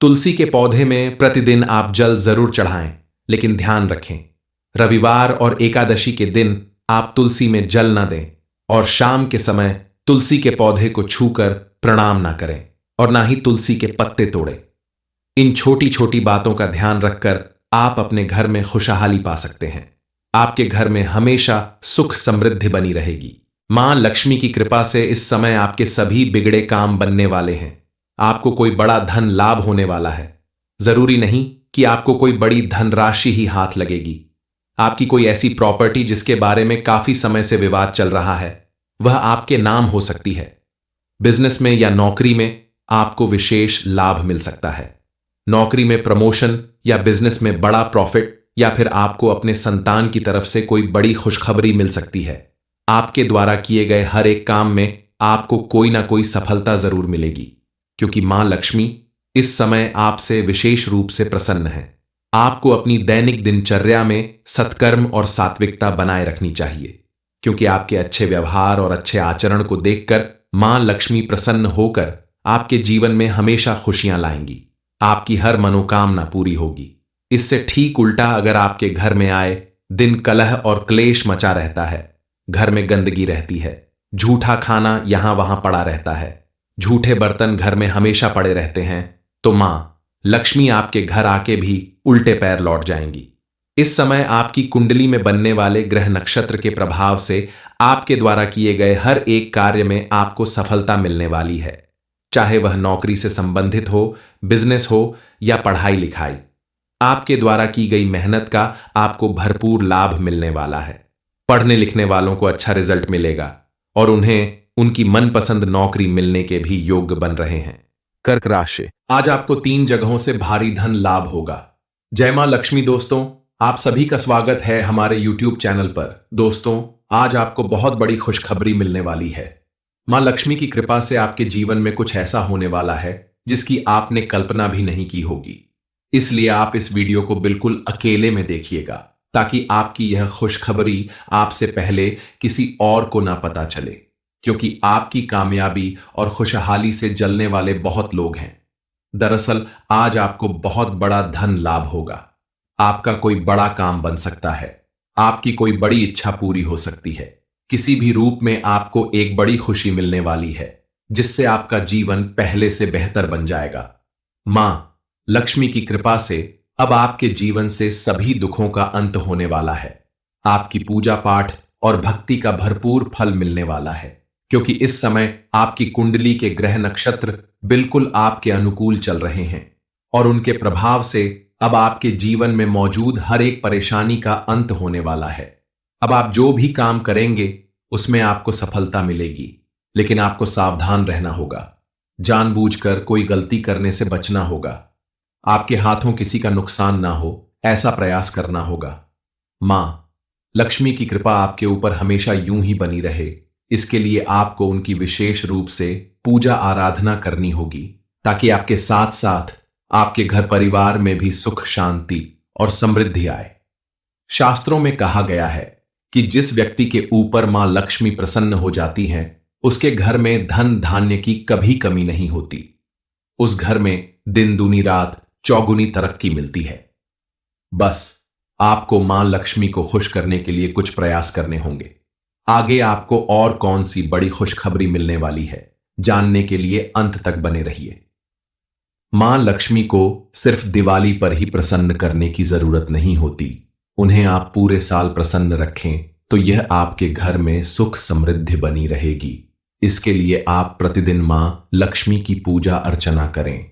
तुलसी के पौधे में प्रतिदिन आप जल जरूर चढ़ाएं, लेकिन ध्यान रखें, रविवार और एकादशी के दिन आप तुलसी में जल न दें और शाम के समय तुलसी के पौधे को छूकर प्रणाम ना करें और ना ही तुलसी के पत्ते तोड़ें। इन छोटी छोटी बातों का ध्यान रखकर आप अपने घर में खुशहाली पा सकते हैं। आपके घर में हमेशा सुख समृद्धि बनी रहेगी। मां लक्ष्मी की कृपा से इस समय आपके सभी बिगड़े काम बनने वाले हैं। आपको कोई बड़ा धन लाभ होने वाला है। जरूरी नहीं कि आपको कोई बड़ी धनराशि ही हाथ लगेगी। आपकी कोई ऐसी प्रॉपर्टी जिसके बारे में काफी समय से विवाद चल रहा है, वह आपके नाम हो सकती है। बिजनेस में या नौकरी में आपको विशेष लाभ मिल सकता है। नौकरी में प्रमोशन या बिजनेस में बड़ा प्रॉफिट, या फिर आपको अपने संतान की तरफ से कोई बड़ी खुशखबरी मिल सकती है। आपके द्वारा किए गए हर एक काम में आपको कोई ना कोई सफलता जरूर मिलेगी, क्योंकि मां लक्ष्मी इस समय आपसे विशेष रूप से प्रसन्न है। आपको अपनी दैनिक दिनचर्या में सत्कर्म और सात्विकता बनाए रखनी चाहिए, क्योंकि आपके अच्छे व्यवहार और अच्छे आचरण को देखकर मां लक्ष्मी प्रसन्न होकर आपके जीवन में हमेशा खुशियां लाएंगी। आपकी हर मनोकामना पूरी होगी। इससे ठीक उल्टा अगर आपके घर में आए दिन कलह और क्लेश मचा रहता है, घर में गंदगी रहती है, झूठा खाना यहां वहां पड़ा रहता है, झूठे बर्तन घर में हमेशा पड़े रहते हैं, तो मां लक्ष्मी आपके घर आके भी उल्टे पैर लौट जाएंगी। इस समय आपकी कुंडली में बनने वाले ग्रह नक्षत्र के प्रभाव से आपके द्वारा किए गए हर एक कार्य में आपको सफलता मिलने वाली है, चाहे वह नौकरी से संबंधित हो, बिजनेस हो या पढ़ाई लिखाई। आपके द्वारा की गई मेहनत का आपको भरपूर लाभ मिलने वाला है। पढ़ने लिखने वालों को अच्छा रिजल्ट मिलेगा और उन्हें उनकी मनपसंद नौकरी मिलने के भी योग्य बन रहे हैं। कर्क राशि, आज आपको 3 जगहों से भारी धन लाभ होगा। जय मां लक्ष्मी। दोस्तों, आप सभी का स्वागत है हमारे YouTube चैनल पर। दोस्तों, आज आपको बहुत बड़ी खुशखबरी मिलने वाली है। मां लक्ष्मी की कृपा से आपके जीवन में कुछ ऐसा होने वाला है जिसकी आपने कल्पना भी नहीं की होगी। इसलिए आप इस वीडियो को बिल्कुल अकेले में देखिएगा ताकि आपकी यह खुशखबरी आपसे पहले किसी और को ना पता चले, क्योंकि आपकी कामयाबी और खुशहाली से जलने वाले बहुत लोग हैं। दरअसल आज आपको बहुत बड़ा धन लाभ होगा। आपका कोई बड़ा काम बन सकता है, आपकी कोई बड़ी इच्छा पूरी हो सकती है। किसी भी रूप में आपको एक बड़ी खुशी मिलने वाली है जिससे आपका जीवन पहले से बेहतर बन जाएगा। मां लक्ष्मी की कृपा से अब आपके जीवन से सभी दुखों का अंत होने वाला है। आपकी पूजा पाठ और भक्ति का भरपूर फल मिलने वाला है, क्योंकि इस समय आपकी कुंडली के ग्रह नक्षत्र बिल्कुल आपके अनुकूल चल रहे हैं और उनके प्रभाव से अब आपके जीवन में मौजूद हर एक परेशानी का अंत होने वाला है। अब आप जो भी काम करेंगे उसमें आपको सफलता मिलेगी, लेकिन आपको सावधान रहना होगा। जानबूझकर कोई गलती करने से बचना होगा। आपके हाथों किसी का नुकसान ना हो, ऐसा प्रयास करना होगा। मां लक्ष्मी की कृपा आपके ऊपर हमेशा यूं ही बनी रहे, इसके लिए आपको उनकी विशेष रूप से पूजा आराधना करनी होगी, ताकि आपके साथ साथ आपके घर परिवार में भी सुख शांति और समृद्धि आए। शास्त्रों में कहा गया है कि जिस व्यक्ति के ऊपर मां लक्ष्मी प्रसन्न हो जाती हैं, उसके घर में धन धान्य की कभी कमी नहीं होती। उस घर में दिन दूनी रात चौगुनी तरक्की मिलती है। बस आपको मां लक्ष्मी को खुश करने के लिए कुछ प्रयास करने होंगे। आगे आपको और कौन सी बड़ी खुशखबरी मिलने वाली है, जानने के लिए अंत तक बने रहिए। मां लक्ष्मी को सिर्फ दिवाली पर ही प्रसन्न करने की जरूरत नहीं होती। उन्हें आप पूरे साल प्रसन्न रखें तो यह आपके घर में सुख समृद्धि बनी रहेगी। इसके लिए आप प्रतिदिन मां लक्ष्मी की पूजा अर्चना करें,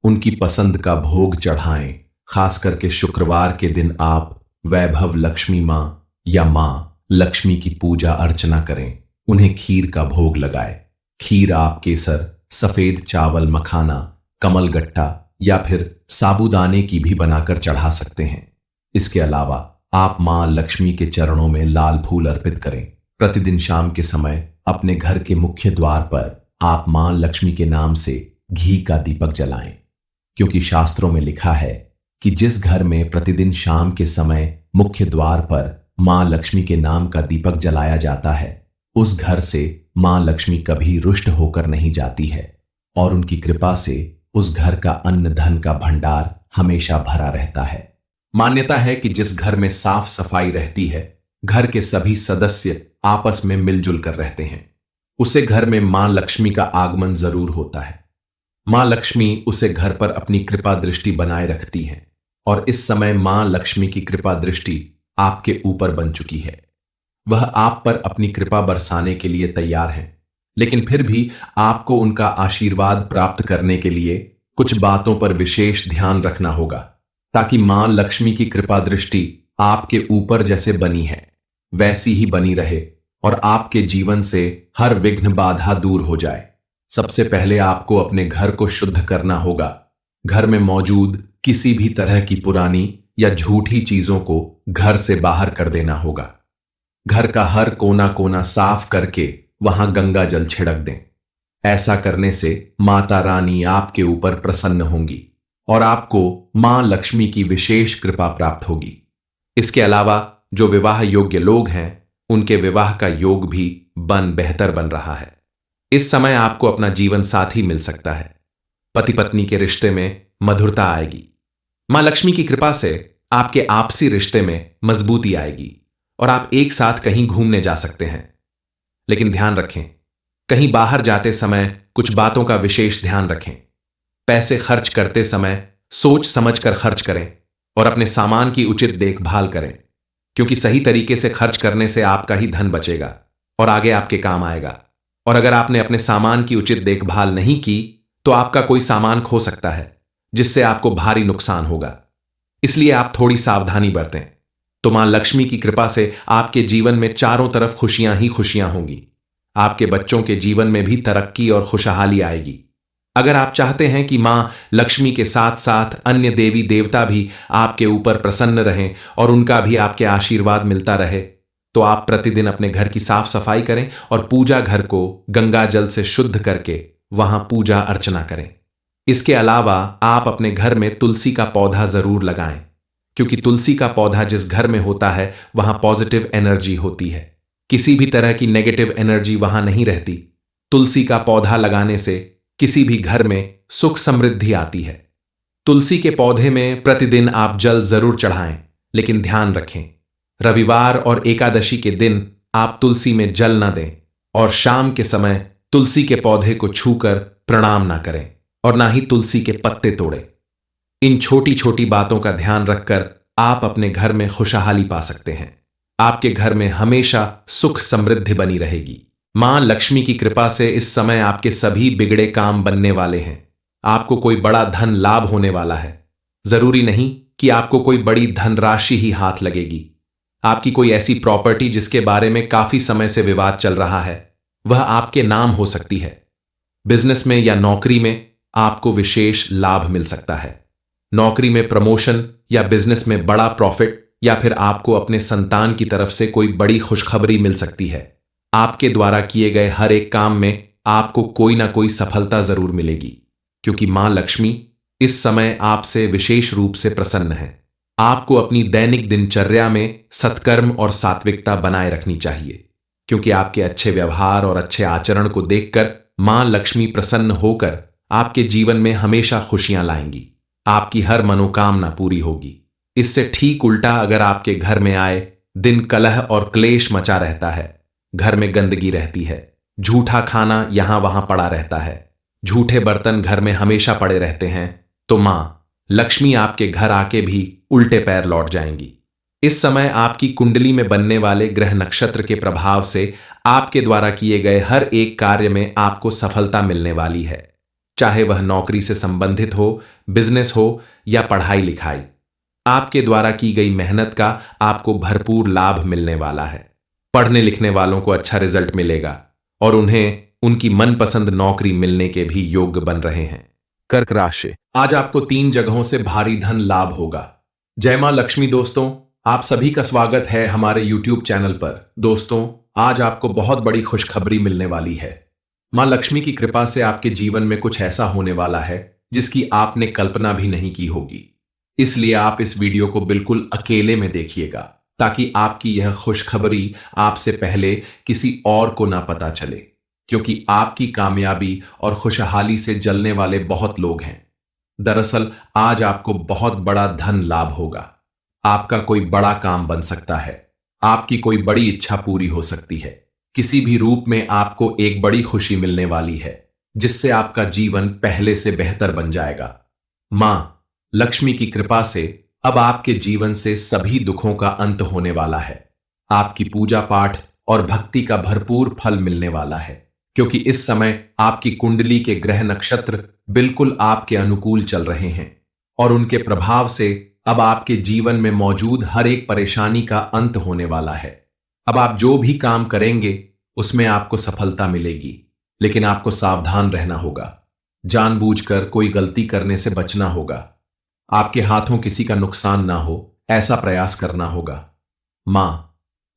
उनकी पसंद का भोग चढ़ाएं। खास करके शुक्रवार के दिन आप वैभव लक्ष्मी मां या मां लक्ष्मी की पूजा अर्चना करें। उन्हें खीर का भोग लगाएं। खीर आप केसर, सफेद चावल, मखाना, कमलगट्टा या फिर साबूदाने की भी बनाकर चढ़ा सकते हैं। इसके अलावा आप मां लक्ष्मी के चरणों में लाल फूल अर्पित करें। प्रतिदिन शाम के समय अपने घर के मुख्य द्वार पर आप मां लक्ष्मी के नाम से घी का दीपक जलाएं, क्योंकि शास्त्रों में लिखा है कि जिस घर में प्रतिदिन शाम के समय मुख्य द्वार पर मां लक्ष्मी के नाम का दीपक जलाया जाता है, उस घर से मां लक्ष्मी कभी रुष्ट होकर नहीं जाती है और उनकी कृपा से उस घर का अन्न धन का भंडार हमेशा भरा रहता है। मान्यता है कि जिस घर में साफ सफाई रहती है, घर के सभी सदस्य आपस में मिलजुल कर रहते हैं, उसे घर में मां लक्ष्मी का आगमन जरूर होता है। मां लक्ष्मी उसे घर पर अपनी कृपा दृष्टि बनाए रखती हैं और इस समय मां लक्ष्मी की कृपा दृष्टि आपके ऊपर बन चुकी है। वह आप पर अपनी कृपा बरसाने के लिए तैयार हैं, लेकिन फिर भी आपको उनका आशीर्वाद प्राप्त करने के लिए कुछ बातों पर विशेष ध्यान रखना होगा, ताकि मां लक्ष्मी की कृपा दृष्टि आपके ऊपर जैसे बनी है वैसी ही बनी रहे और आपके जीवन से हर विघ्न बाधा दूर हो जाए। सबसे पहले आपको अपने घर को शुद्ध करना होगा। घर में मौजूद किसी भी तरह की पुरानी या झूठी चीजों को घर से बाहर कर देना होगा। घर का हर कोना कोना साफ करके वहां गंगा जल छिड़क दें। ऐसा करने से माता रानी आपके ऊपर प्रसन्न होंगी और आपको मां लक्ष्मी की विशेष कृपा प्राप्त होगी। इसके अलावा जो विवाह योग्य लोग हैं, उनके विवाह का योग भी बेहतर बन रहा है। इस समय आपको अपना जीवन साथी मिल सकता है। पति पत्नी के रिश्ते में मधुरता आएगी। मां लक्ष्मी की कृपा से आपके आपसी रिश्ते में मजबूती आएगी और आप एक साथ कहीं घूमने जा सकते हैं। लेकिन ध्यान रखें, कहीं बाहर जाते समय कुछ बातों का विशेष ध्यान रखें। पैसे खर्च करते समय सोच समझकर खर्च करें और अपने सामान की उचित देखभाल करें, क्योंकि सही तरीके से खर्च करने से आपका ही धन बचेगा और आगे आपके काम आएगा। और अगर आपने अपने सामान की उचित देखभाल नहीं की तो आपका कोई सामान खो सकता है, जिससे आपको भारी नुकसान होगा। इसलिए आप थोड़ी सावधानी बरतें। तो मां लक्ष्मी की कृपा से आपके जीवन में चारों तरफ खुशियां ही खुशियां होंगी। आपके बच्चों के जीवन में भी तरक्की और खुशहाली आएगी। अगर आप चाहते हैं कि मां लक्ष्मी के साथ साथ अन्य देवी देवता भी आपके ऊपर प्रसन्न रहें और उनका भी आपके आशीर्वाद मिलता रहे, तो आप प्रतिदिन अपने घर की साफ सफाई करें और पूजा घर को गंगा जल से शुद्ध करके वहां पूजा अर्चना करें। इसके अलावा आप अपने घर में तुलसी का पौधा जरूर लगाएं, क्योंकि तुलसी का पौधा जिस घर में होता है वहां पॉजिटिव एनर्जी होती है। किसी भी तरह की नेगेटिव एनर्जी वहां नहीं रहती। तुलसी का पौधा लगाने से किसी भी घर में सुख समृद्धि आती है। तुलसी के पौधे में प्रतिदिन आप जल जरूर चढ़ाएं, लेकिन ध्यान रखें, रविवार और एकादशी के दिन आप तुलसी में जल न दें और शाम के समय तुलसी के पौधे को छूकर प्रणाम ना करें और ना ही तुलसी के पत्ते तोड़ें। इन छोटी छोटी बातों का ध्यान रखकर आप अपने घर में खुशहाली पा सकते हैं। आपके घर में हमेशा सुख समृद्धि बनी रहेगी। मां लक्ष्मी की कृपा से इस समय आपके सभी बिगड़े काम बनने वाले हैं। आपको कोई बड़ा धन लाभ होने वाला है। जरूरी नहीं कि आपको कोई बड़ी धनराशि ही हाथ लगेगी। आपकी कोई ऐसी प्रॉपर्टी जिसके बारे में काफी समय से विवाद चल रहा है, वह आपके नाम हो सकती है। बिजनेस में या नौकरी में आपको विशेष लाभ मिल सकता है। नौकरी में प्रमोशन या बिजनेस में बड़ा प्रॉफिट, या फिर आपको अपने संतान की तरफ से कोई बड़ी खुशखबरी मिल सकती है। आपके द्वारा किए गए हर एक काम में आपको कोई ना कोई सफलता जरूर मिलेगी, क्योंकि मां लक्ष्मी इस समय आपसे विशेष रूप से प्रसन्न है। आपको अपनी दैनिक दिनचर्या में सत्कर्म और सात्विकता बनाए रखनी चाहिए, क्योंकि आपके अच्छे व्यवहार और अच्छे आचरण को देखकर मां लक्ष्मी प्रसन्न होकर आपके जीवन में हमेशा खुशियां लाएंगी। आपकी हर मनोकामना पूरी होगी। इससे ठीक उल्टा अगर आपके घर में आए दिन कलह और क्लेश मचा रहता है, घर में गंदगी रहती है, झूठा खाना यहां वहां पड़ा रहता है, झूठे बर्तन घर में हमेशा पड़े रहते हैं, तो मां लक्ष्मी आपके घर आके भी उल्टे पैर लौट जाएंगी। इस समय आपकी कुंडली में बनने वाले ग्रह नक्षत्र के प्रभाव से आपके द्वारा किए गए हर एक कार्य में आपको सफलता मिलने वाली है, चाहे वह नौकरी से संबंधित हो, बिजनेस हो या पढ़ाई लिखाई। आपके द्वारा की गई मेहनत का आपको भरपूर लाभ मिलने वाला है। पढ़ने लिखने वालों को अच्छा रिजल्ट मिलेगा और उन्हें उनकी मनपसंद नौकरी मिलने के भी योग्य बन रहे हैं। कर्क राशि, आज आपको 3 जगहों से भारी धन लाभ होगा। जय मां लक्ष्मी। दोस्तों, आप सभी का स्वागत है हमारे YouTube चैनल पर। दोस्तों, आज आपको बहुत बड़ी खुशखबरी मिलने वाली है। मां लक्ष्मी की कृपा से आपके जीवन में कुछ ऐसा होने वाला है जिसकी आपने कल्पना भी नहीं की होगी। इसलिए आप इस वीडियो को बिल्कुल अकेले में देखिएगा, ताकि आपकी यह खुशखबरी आपसे पहले किसी और को ना पता चले, क्योंकि आपकी कामयाबी और खुशहाली से जलने वाले बहुत लोग हैं। दरअसल आज आपको बहुत बड़ा धन लाभ होगा। आपका कोई बड़ा काम बन सकता है। आपकी कोई बड़ी इच्छा पूरी हो सकती है। किसी भी रूप में आपको एक बड़ी खुशी मिलने वाली है, जिससे आपका जीवन पहले से बेहतर बन जाएगा। मां लक्ष्मी की कृपा से अब आपके जीवन से सभी दुखों का अंत होने वाला है। आपकी पूजा पाठ और भक्ति का भरपूर फल मिलने वाला है, क्योंकि इस समय आपकी कुंडली के ग्रह नक्षत्र बिल्कुल आपके अनुकूल चल रहे हैं और उनके प्रभाव से अब आपके जीवन में मौजूद हर एक परेशानी का अंत होने वाला है। अब आप जो भी काम करेंगे उसमें आपको सफलता मिलेगी, लेकिन आपको सावधान रहना होगा। जानबूझकर कोई गलती करने से बचना होगा। आपके हाथों किसी का नुकसान ना हो, ऐसा प्रयास करना होगा। मां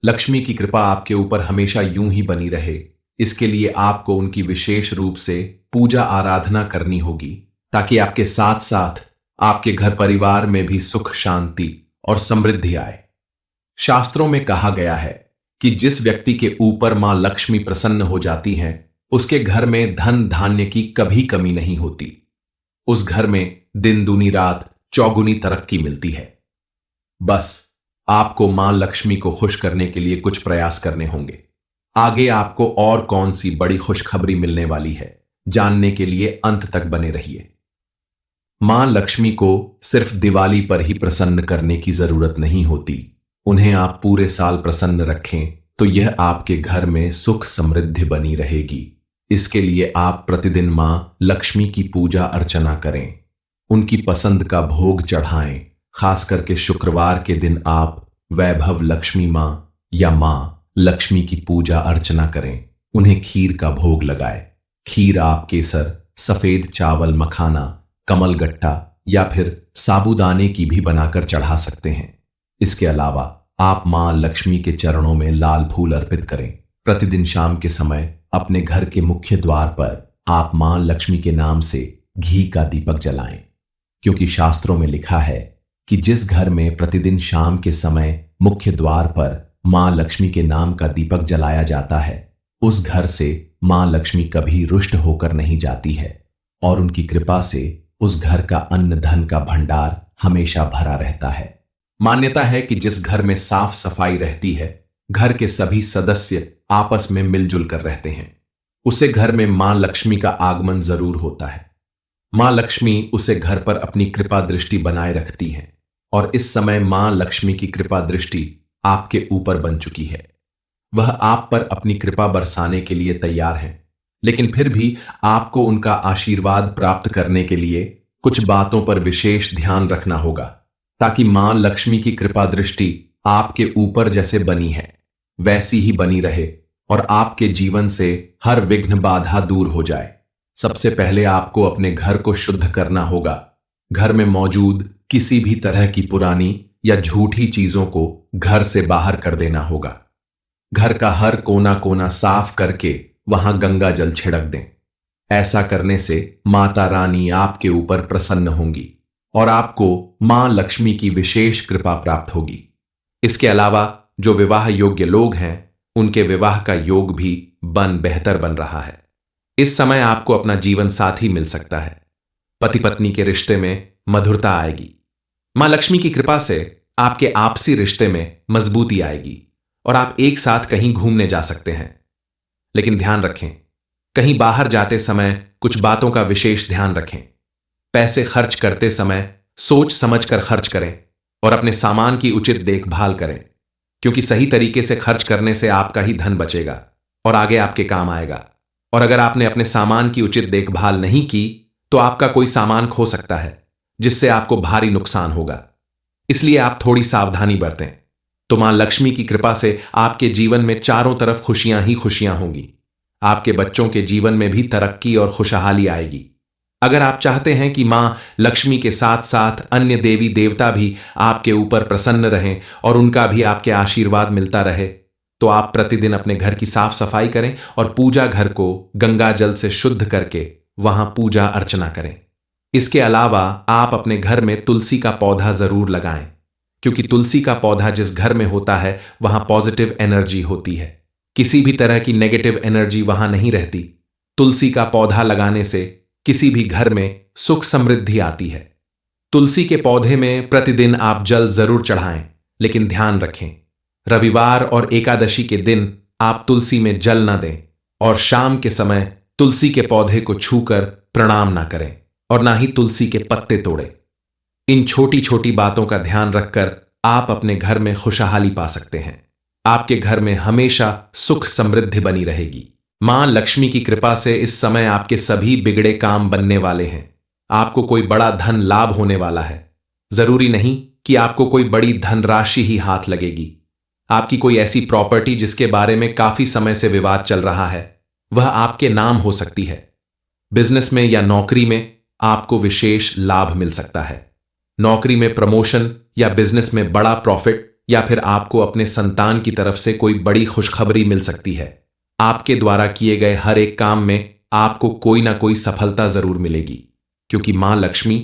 लक्ष्मी की कृपा आपके ऊपर हमेशा यूं ही बनी रहे, इसके लिए आपको उनकी विशेष रूप से पूजा आराधना करनी होगी, ताकि आपके साथ साथ आपके घर परिवार में भी सुख शांति और समृद्धि आए। शास्त्रों में कहा गया है कि जिस व्यक्ति के ऊपर मां लक्ष्मी प्रसन्न हो जाती हैं, उसके घर में धन धान्य की कभी कमी नहीं होती। उस घर में दिन दूनी रात चौगुनी तरक्की मिलती है। बस आपको मां लक्ष्मी को खुश करने के लिए कुछ प्रयास करने होंगे। आगे आपको और कौन सी बड़ी खुशखबरी मिलने वाली है, जानने के लिए अंत तक बने रहिए। मां लक्ष्मी को सिर्फ दिवाली पर ही प्रसन्न करने की जरूरत नहीं होती। उन्हें आप पूरे साल प्रसन्न रखें तो यह आपके घर में सुख समृद्धि बनी रहेगी। इसके लिए आप प्रतिदिन मां लक्ष्मी की पूजा अर्चना करें, उनकी पसंद का भोग चढ़ाएं। खास करके शुक्रवार के दिन आप वैभव लक्ष्मी माँ या माँ लक्ष्मी की पूजा अर्चना करें। उन्हें खीर का भोग लगाए। खीर आप केसर, सफेद चावल, मखाना, कमलगट्टा या फिर साबूदाने की भी बनाकर चढ़ा सकते हैं। इसके अलावा आप मां लक्ष्मी के चरणों में लाल फूल अर्पित करें। प्रतिदिन शाम के समय अपने घर के मुख्य द्वार पर आप मां लक्ष्मी के नाम से घी का दीपक जलाएं, क्योंकि शास्त्रों में लिखा है कि जिस घर में प्रतिदिन शाम के समय मुख्य द्वार पर मां लक्ष्मी के नाम का दीपक जलाया जाता है, उस घर से मां लक्ष्मी कभी रुष्ट होकर नहीं जाती है और उनकी कृपा से उस घर का अन्न धन का भंडार हमेशा भरा रहता है। मान्यता है कि जिस घर में साफ सफाई रहती है, घर के सभी सदस्य आपस में मिलजुल कर रहते हैं, उसे घर में मां लक्ष्मी का आगमन जरूर होता है। मां लक्ष्मी उसे घर पर अपनी कृपा दृष्टि बनाए रखती हैं और इस समय मां लक्ष्मी की कृपा दृष्टि आपके ऊपर बन चुकी है। वह आप पर अपनी कृपा बरसाने के लिए तैयार हैं, लेकिन फिर भी आपको उनका आशीर्वाद प्राप्त करने के लिए कुछ बातों पर विशेष ध्यान रखना होगा, ताकि मां लक्ष्मी की कृपा दृष्टि आपके ऊपर जैसे बनी है वैसी ही बनी रहे और आपके जीवन से हर विघ्न बाधा दूर हो जाए। सबसे पहले आपको अपने घर को शुद्ध करना होगा। घर में मौजूद किसी भी तरह की पुरानी या झूठी चीजों को घर से बाहर कर देना होगा। घर का हर कोना कोना साफ करके वहां गंगा जल छिड़क दें। ऐसा करने से माता रानी आपके ऊपर प्रसन्न होंगी और आपको मां लक्ष्मी की विशेष कृपा प्राप्त होगी। इसके अलावा जो विवाह योग्य लोग हैं, उनके विवाह का योग भी बेहतर बन रहा है। इस समय आपको अपना जीवन साथी मिल सकता है। पति पत्नी के रिश्ते में मधुरता आएगी। मां लक्ष्मी की कृपा से आपके आपसी रिश्ते में मजबूती आएगी और आप एक साथ कहीं घूमने जा सकते हैं। लेकिन ध्यान रखें, कहीं बाहर जाते समय कुछ बातों का विशेष ध्यान रखें। पैसे खर्च करते समय सोच समझकर खर्च करें और अपने सामान की उचित देखभाल करें, क्योंकि सही तरीके से खर्च करने से आपका ही धन बचेगा और आगे आपके काम आएगा। और अगर आपने अपने सामान की उचित देखभाल नहीं की तो आपका कोई सामान खो सकता है, जिससे आपको भारी नुकसान होगा। इसलिए आप थोड़ी सावधानी बरतें, तो मां लक्ष्मी की कृपा से आपके जीवन में चारों तरफ खुशियां ही खुशियां होंगी। आपके बच्चों के जीवन में भी तरक्की और खुशहाली आएगी। अगर आप चाहते हैं कि मां लक्ष्मी के साथ साथ अन्य देवी देवता भी आपके ऊपर प्रसन्न रहें और उनका भी आपके आशीर्वाद मिलता रहे, तो आप प्रतिदिन अपने घर की साफ सफाई करें और पूजा घर को गंगा जल से शुद्ध करके वहां पूजा अर्चना करें। इसके अलावा आप अपने घर में तुलसी का पौधा जरूर लगाएं, क्योंकि तुलसी का पौधा जिस घर में होता है वहां पॉजिटिव एनर्जी होती है। किसी भी तरह की नेगेटिव एनर्जी वहां नहीं रहती। तुलसी का पौधा लगाने से किसी भी घर में सुख समृद्धि आती है। तुलसी के पौधे में प्रतिदिन आप जल जरूर चढ़ाएं, लेकिन ध्यान रखें, रविवार और एकादशी के दिन आप तुलसी में जल न दें और शाम के समय तुलसी के पौधे को छूकर प्रणाम ना करें और ना ही तुलसी के पत्ते तोड़ें। इन छोटी छोटी बातों का ध्यान रखकर आप अपने घर में खुशहाली पा सकते हैं। आपके घर में हमेशा सुख समृद्धि बनी रहेगी। मां लक्ष्मी की कृपा से इस समय आपके सभी बिगड़े काम बनने वाले हैं। आपको कोई बड़ा धन लाभ होने वाला है। जरूरी नहीं कि आपको कोई बड़ी धनराशि ही हाथ लगेगी। आपकी कोई ऐसी प्रॉपर्टी जिसके बारे में काफी समय से विवाद चल रहा है, वह आपके नाम हो सकती है। बिजनेस में या नौकरी में आपको विशेष लाभ मिल सकता है। नौकरी में प्रमोशन या बिजनेस में बड़ा प्रॉफिट, या फिर आपको अपने संतान की तरफ से कोई बड़ी खुशखबरी मिल सकती है। आपके द्वारा किए गए हर एक काम में आपको कोई ना कोई सफलता जरूर मिलेगी, क्योंकि मां लक्ष्मी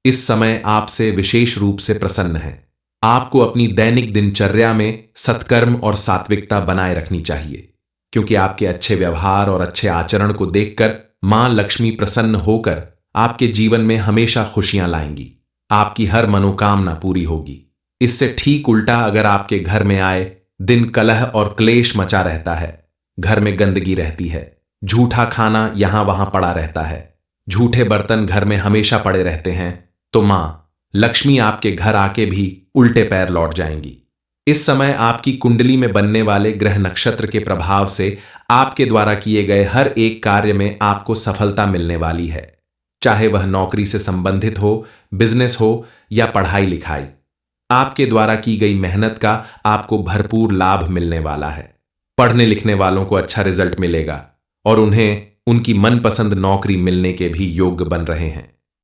इस समय आपसे विशेष रूप से प्रसन्न है। आपको अपनी दैनिक दिनचर्या में सत्कर्म और सात्विकता बनाए रखनी चाहिए, क्योंकि आपके अच्छे व्यवहार और अच्छे आचरण को देखकर मां लक्ष्मी प्रसन्न होकर आपके जीवन में हमेशा खुशियां लाएंगी। आपकी हर मनोकामना पूरी होगी। इससे ठीक उल्टा अगर आपके घर में आए दिन कलह और क्लेश मचा रहता है, घर में गंदगी रहती है, झूठा खाना यहां वहां पड़ा रहता है, झूठे बर्तन घर में हमेशा पड़े रहते हैं, तो मां लक्ष्मी आपके घर आके भी उल्टे पैर लौट जाएंगी। इस समय आपकी कुंडली में बनने वाले ग्रह नक्षत्र के प्रभाव से आपके द्वारा किए गए हर एक कार्य में आपको सफलता मिलने वाली है, चाहे वह नौकरी से संबंधित हो, बिजनेस हो या पढ़ाई लिखाई। आपके द्वारा की गई मेहनत का आपको भरपूर लाभ मिलने वाला है। पढ़ने लिखने वालों को अच्छा रिजल्ट मिलेगा और उन्हें उनकी मनपसंद नौकरी मिलने के भी योग्य बन रहे हैं।